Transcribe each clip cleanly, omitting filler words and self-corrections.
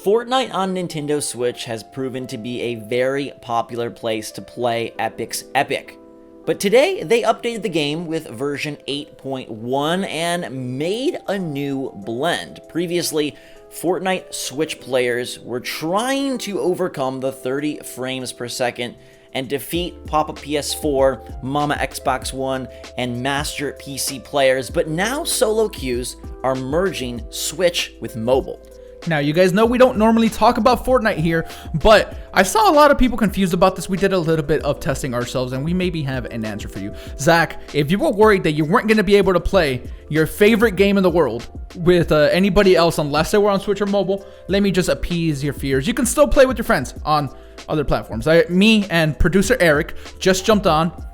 Fortnite on Nintendo Switch has proven to be a very popular place to play Epic's Epic. But today, they updated the game with version 8.1 and made a new blend. Previously, Fortnite Switch players were trying to overcome the 30 frames per second and defeat Papa PS4, Mama Xbox One, and Master PC players, but now solo queues are merging Switch with mobile. Now, you guys know we don't normally talk about Fortnite here, but I saw a lot of people confused about this. We did a little bit of testing ourselves, and we maybe have an answer for you. Zach, if you were worried that you weren't going to be able to play your favorite game in the world with anybody else unless they were on Switch or mobile, let me just appease your fears. You can still play with your friends on other platforms. Me and producer Eric just jumped on.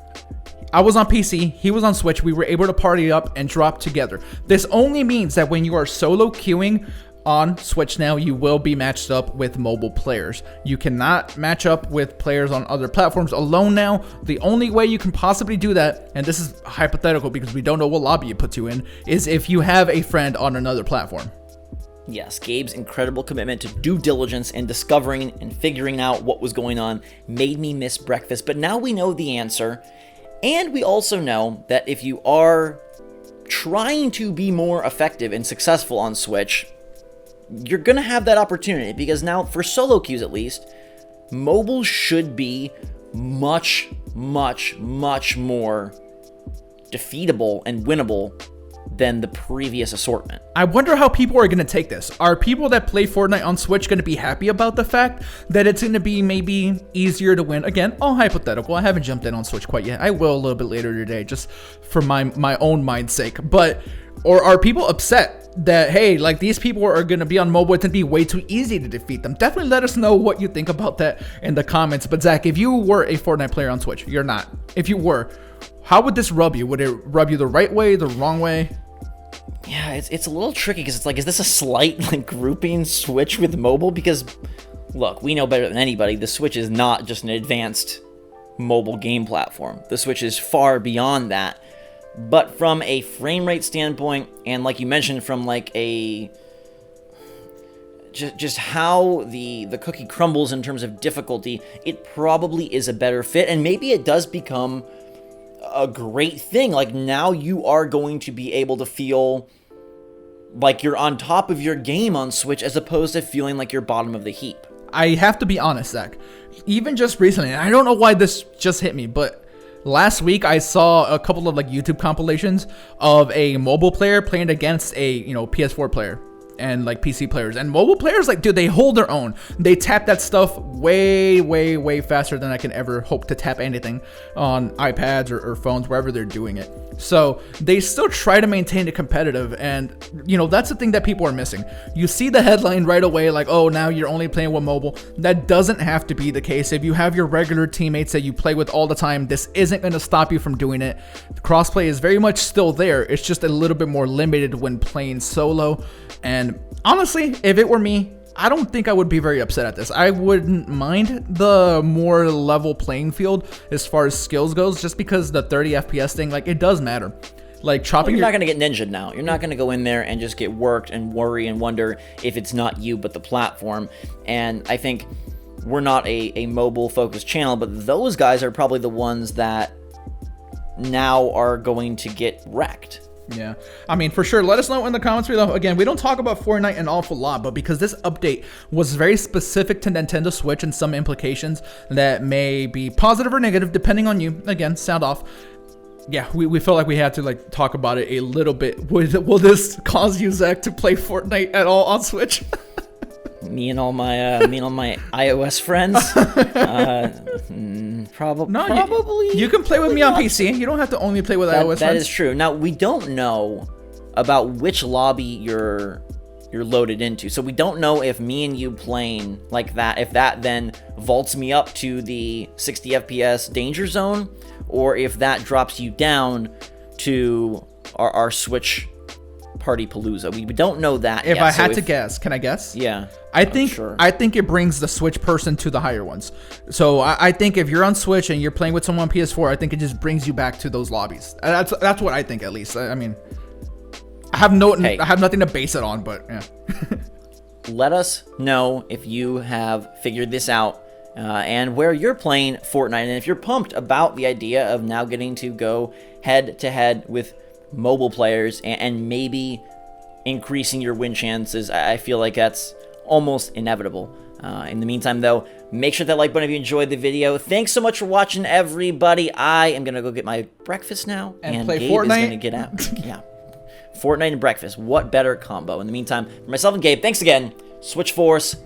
I was on PC, he was on Switch. We were able to party up and drop together. This only means that when you are solo queuing on Switch now, you will be matched up with mobile players. You cannot match up with players on other platforms alone now. The only way you can possibly do that, and this is hypothetical because we don't know what lobby it puts you in, is if you have a friend on another platform. Yes, Gabe's incredible commitment to due diligence and discovering and figuring out what was going on made me miss breakfast, but now we know the answer. And we also know that if you are trying to be more effective and successful on Switch, you're going to have that opportunity, because now, for solo queues at least, mobile should be much, much, much more defeatable and winnable than the previous assortment. I wonder how people are going to take this. Are people that play Fortnite on Switch going to be happy about the fact that it's going to be maybe easier to win? Again, all hypothetical. I haven't jumped in on Switch quite yet. I will a little bit later today, just for my own mind's sake. Or are people upset that, hey, like, these people are going to be on mobile, it's going to be way too easy to defeat them? Definitely let us know what you think about that in the comments. But Zach, if you were a Fortnite player on Switch, you're not. If you were, how would this rub you? Would it rub you the right way, the wrong way? Yeah, it's a little tricky, because it's like, is this a slight like grouping Switch with mobile? Because, look, we know better than anybody, the Switch is not just an advanced mobile game platform. The Switch is far beyond that. But from a frame rate standpoint, and like you mentioned, from like a just how the cookie crumbles in terms of difficulty, it probably is a better fit, and maybe it does become a great thing. Like, now you are going to be able to feel like you're on top of your game on Switch, as opposed to feeling like you're bottom of the heap. I have to be honest, Zach. Even just recently, and I don't know why this just hit me, but last week, I saw a couple of like YouTube compilations of a mobile player playing against a PS4 player and like PC players. And mobile players, like, dude, they hold their own. They tap that stuff way, way, way faster than I can ever hope to tap anything on iPads or phones, wherever they're doing it. So they still try to maintain it competitive, and that's the thing that people are missing. You see the headline right away, like, oh, now you're only playing with mobile. That doesn't have to be the case. If you have your regular teammates that you play with all the time, this isn't going to stop you from doing it. Crossplay is very much still there. It's just a little bit more limited when playing solo. And honestly, if it were me, I don't think I would be very upset at this. I wouldn't mind the more level playing field as far as skills goes, just because the 30 FPS thing, like, it does matter. Like, chopping. Well, you're not going to get ninja'd now. You're not going to go in there and just get worked and worry and wonder if it's not you but the platform. And I think we're not a mobile-focused channel, but those guys are probably the ones that now are going to get wrecked. Yeah, I mean, for sure. Let us know in the comments below. Again, we don't talk about Fortnite an awful lot, but because this update was very specific to Nintendo Switch and some implications that may be positive or negative, depending on you. Again, sound off. Yeah, we felt like we had to like talk about it a little bit. Will this cause you, Zach, to play Fortnite at all on Switch? Me and all my iOS friends, probably. You can play with me on PC. You don't have to only play with iOS friends. That is true. Now, we don't know about which lobby you're loaded into, so we don't know if me and you playing like that, if that then vaults me up to the 60 FPS danger zone, or if that drops you down to our Switch Party Palooza. We don't know that yet. If I had to guess, can I guess? Yeah. I think it brings the Switch person to the higher ones. So I think if you're on Switch and you're playing with someone on PS4, I think it just brings you back to those lobbies. That's what I think, at least. I mean, I have nothing to base it on, but yeah. let us know if you have figured this out and where you're playing Fortnite, and if you're pumped about the idea of now getting to go head-to-head with mobile players and maybe increasing your win chances. I feel like that's almost inevitable. In the meantime, though, make sure that like button if you enjoyed the video. Thanks so much for watching, everybody. I am going to go get my breakfast now. And play Gabe Fortnite. is going to get out. Yeah. Fortnite and breakfast. What better combo? In the meantime, for myself and Gabe, thanks again. SwitchForce